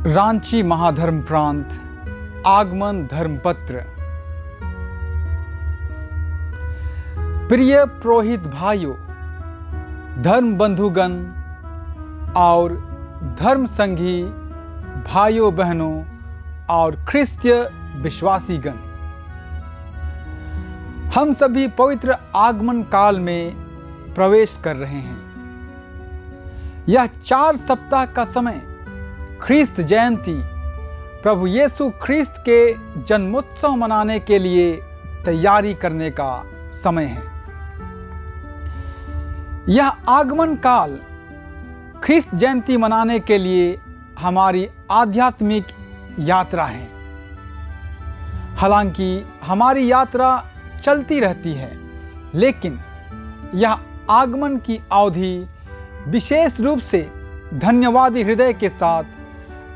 रांची महाधर्म प्रांत आगमन धर्मपत्र। प्रिय पुरोहित भाइयों, धर्म बंधुगण और धर्म संगी भाइयों बहनों और ख्रिस्तीय विश्वासीगण, हम सभी पवित्र आगमन काल में प्रवेश कर रहे हैं। यह 4 सप्ताह का समय ख्रिस्त जयंती प्रभु यीशु ख्रिस्त के जन्मोत्सव मनाने के लिए तैयारी करने का समय है। यह आगमन काल ख्रिस्त जयंती मनाने के लिए हमारी आध्यात्मिक यात्रा है। हालांकि हमारी यात्रा चलती रहती है, लेकिन यह आगमन की अवधि विशेष रूप से धन्यवादी हृदय के साथ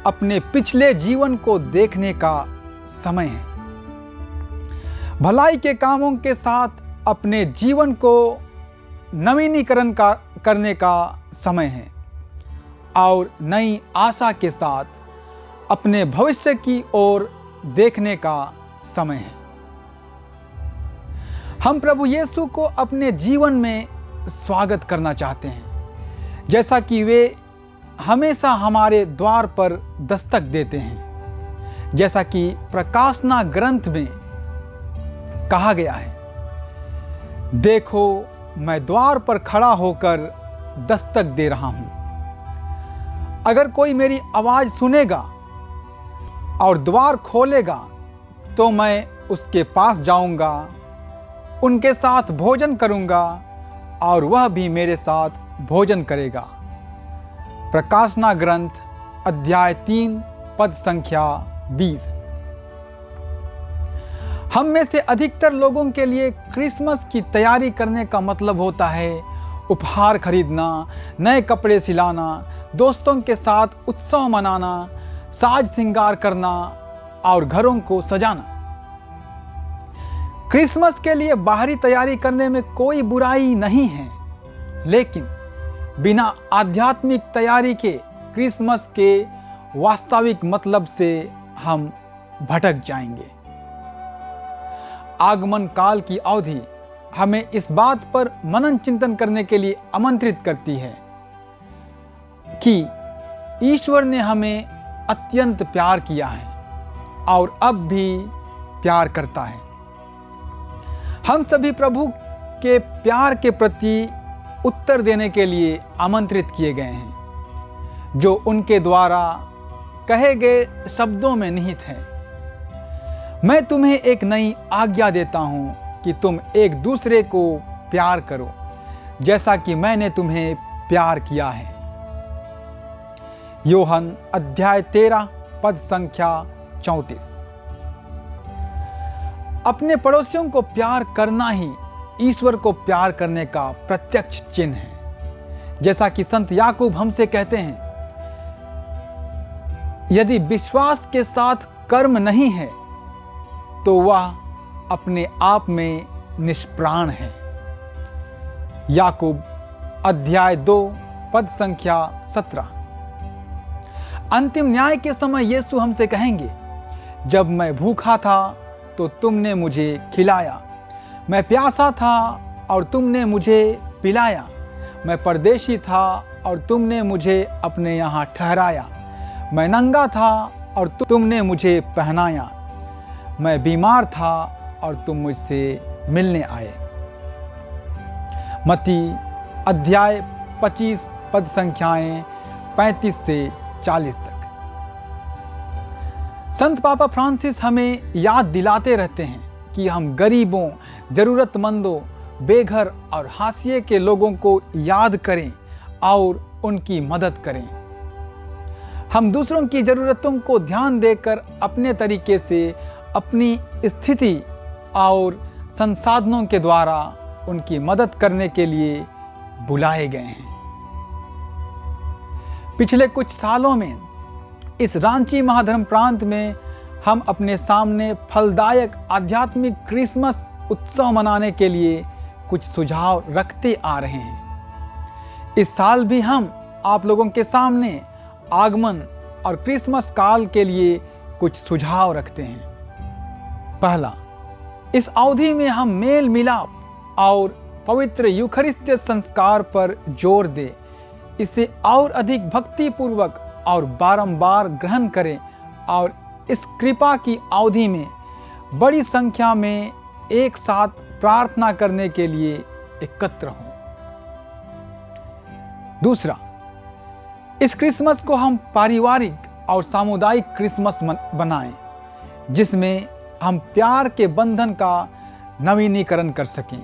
अपने पिछले जीवन को देखने का समय है। भलाई के कामों के साथ अपने जीवन को नवीनीकरण करने का समय है और नई आशा के साथ अपने भविष्य की ओर देखने का समय है। हम प्रभु यीशु को अपने जीवन में स्वागत करना चाहते हैं, जैसा कि वे हमेशा हमारे द्वार पर दस्तक देते हैं। जैसा कि प्रकाशना ग्रंथ में कहा गया है, देखो मैं द्वार पर खड़ा होकर दस्तक दे रहा हूं। अगर कोई मेरी आवाज सुनेगा और द्वार खोलेगा तो मैं उसके पास जाऊंगा, उनके साथ भोजन करूंगा और वह भी मेरे साथ भोजन करेगा। प्रकाशना ग्रंथ अध्याय 3 पद संख्या 20। हम में से अधिकतर लोगों के लिए क्रिसमस की तैयारी करने का मतलब होता है उपहार खरीदना, नए कपड़े सिलाना, दोस्तों के साथ उत्सव मनाना, साज श्रृंगार करना और घरों को सजाना। क्रिसमस के लिए बाहरी तैयारी करने में कोई बुराई नहीं है, लेकिन बिना आध्यात्मिक तैयारी के क्रिसमस के वास्तविक मतलब से हम भटक जाएंगे। आगमन काल की अवधि हमें इस बात पर मनन चिंतन करने के लिए आमंत्रित करती है कि ईश्वर ने हमें अत्यंत प्यार किया है और अब भी प्यार करता है। हम सभी प्रभु के प्यार के प्रति उत्तर देने के लिए आमंत्रित किए गए हैं, जो उनके द्वारा कहे गए शब्दों में निहित है। मैं तुम्हें एक नई आज्ञा देता हूं कि तुम एक दूसरे को प्यार करो, जैसा कि मैंने तुम्हें प्यार किया है। यूहन्ना अध्याय 13 पद संख्या 34। अपने पड़ोसियों को प्यार करना ही ईश्वर को प्यार करने का प्रत्यक्ष चिन्ह है। जैसा कि संत याकूब हमसे कहते हैं, यदि विश्वास के साथ कर्म नहीं है तो वह अपने आप में निष्प्राण है। याकूब अध्याय 2 पद संख्या 17। अंतिम न्याय के समय यीशु हमसे कहेंगे, जब मैं भूखा था तो तुमने मुझे खिलाया, मैं प्यासा था और तुमने मुझे पिलाया, मैं परदेशी था और तुमने मुझे अपने यहाँ ठहराया, मैं नंगा था और तुमने मुझे पहनाया, मैं बीमार था और तुम मुझसे मिलने आए। मत्ती अध्याय 25 पद संख्याएं 35 से 40 तक। संत पापा फ्रांसिस हमें याद दिलाते रहते हैं कि हम गरीबों, जरूरतमंदों, बेघर और हाशिए के लोगों को याद करें और उनकी मदद करें। हम दूसरों की ज़रूरतों को ध्यान देकर अपने तरीके से अपनी स्थिति और संसाधनों के द्वारा उनकी मदद करने के लिए बुलाए गए हैं। पिछले कुछ सालों में इस रांची महाधर्म प्रांत में हम अपने सामने फलदायक आध्यात्मिक क्रिसमस उत्सव मनाने के लिए कुछ सुझाव रखते आ रहे हैं। इस साल भी हम आप लोगों के सामने आगमन और क्रिसमस काल के लिए कुछ सुझाव रखते हैं। पहला, इस अवधि में हम मेल मिलाप और पवित्र यूखरिस्तीय संस्कार पर जोर दें। इसे और अधिक भक्तिपूर्वक और बारंबार ग्रहण करें और इस कृपा की अवधि में बड़ी संख्या में एक साथ प्रार्थना करने के लिए एकत्र हों। दूसरा, इस क्रिसमस को हम पारिवारिक और सामुदायिक क्रिसमस बनाएं, जिसमें हम प्यार के बंधन का नवीनीकरण कर सकें।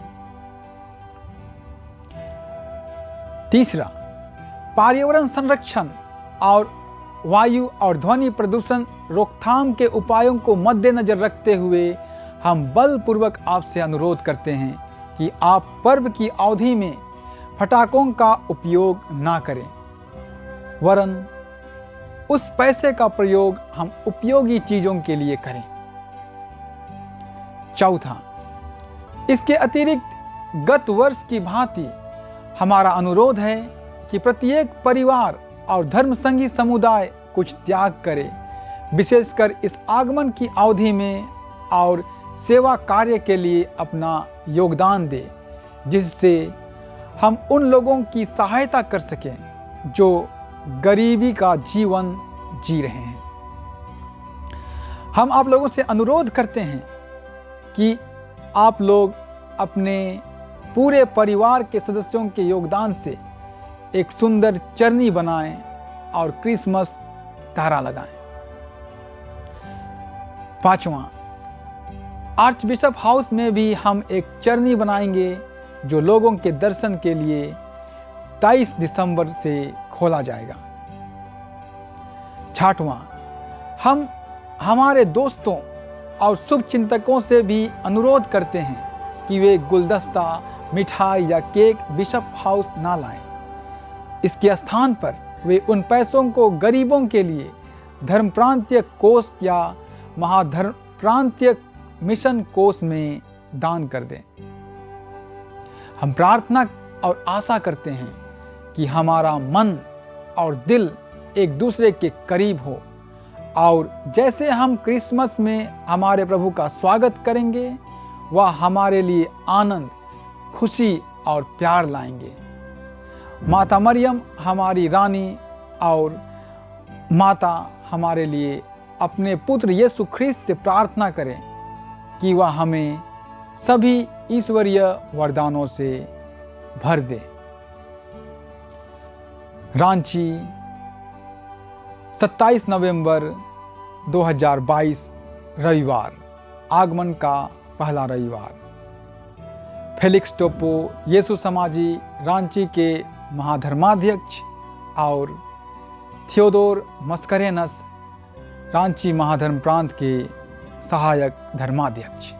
तीसरा, पर्यावरण संरक्षण और वायु और ध्वनि प्रदूषण रोकथाम के उपायों को मद्देनजर रखते हुए हम बलपूर्वक आपसे अनुरोध करते हैं कि आप पर्व की अवधि में पटाखों का उपयोग ना करें, वरन उस पैसे का प्रयोग हम उपयोगी चीजों के लिए करें। चौथा, इसके अतिरिक्त गत वर्ष की भांति हमारा अनुरोध है कि प्रत्येक परिवार और धर्मसंगी समुदाय कुछ त्याग करे, विशेषकर इस आगमन की अवधि में, और सेवा कार्य के लिए अपना योगदान दे, जिससे हम उन लोगों की सहायता कर सकें जो गरीबी का जीवन जी रहे हैं। हम आप लोगों से अनुरोध करते हैं कि आप लोग अपने पूरे परिवार के सदस्यों के योगदान से एक सुंदर चरनी बनाएं और क्रिसमस तारा लगाएं। पांचवा, आर्च बिशप हाउस में भी हम एक चरनी बनाएंगे जो लोगों के दर्शन के लिए 23 दिसंबर से खोला जाएगा। छठवां, हम हमारे दोस्तों और शुभचिंतकों से भी अनुरोध करते हैं कि वे गुलदस्ता, मिठाई या केक बिशप हाउस ना लाएं। इसके स्थान पर वे उन पैसों को गरीबों के लिए धर्म प्रांतीय कोष या महाधर्म प्रांतीय मिशन कोष में दान कर दें। हम प्रार्थना और आशा करते हैं कि हमारा मन और दिल एक दूसरे के करीब हो, और जैसे हम क्रिसमस में हमारे प्रभु का स्वागत करेंगे, वह हमारे लिए आनंद, खुशी और प्यार लाएंगे। माता मरियम हमारी रानी और माता हमारे लिए अपने पुत्र यीशु ख्रीस्त से प्रार्थना करें कि वह हमें सभी ईश्वरीय वरदानों से भर दे। रांची, 27 नवंबर 2022 रविवार, आगमन का पहला रविवार। फेलिक्स टोपो यीशु समाजी रांची के महाधर्माध्यक्ष और थियोडोर मस्करेनस रांची महाधर्म प्रांत के सहायक धर्माध्यक्ष।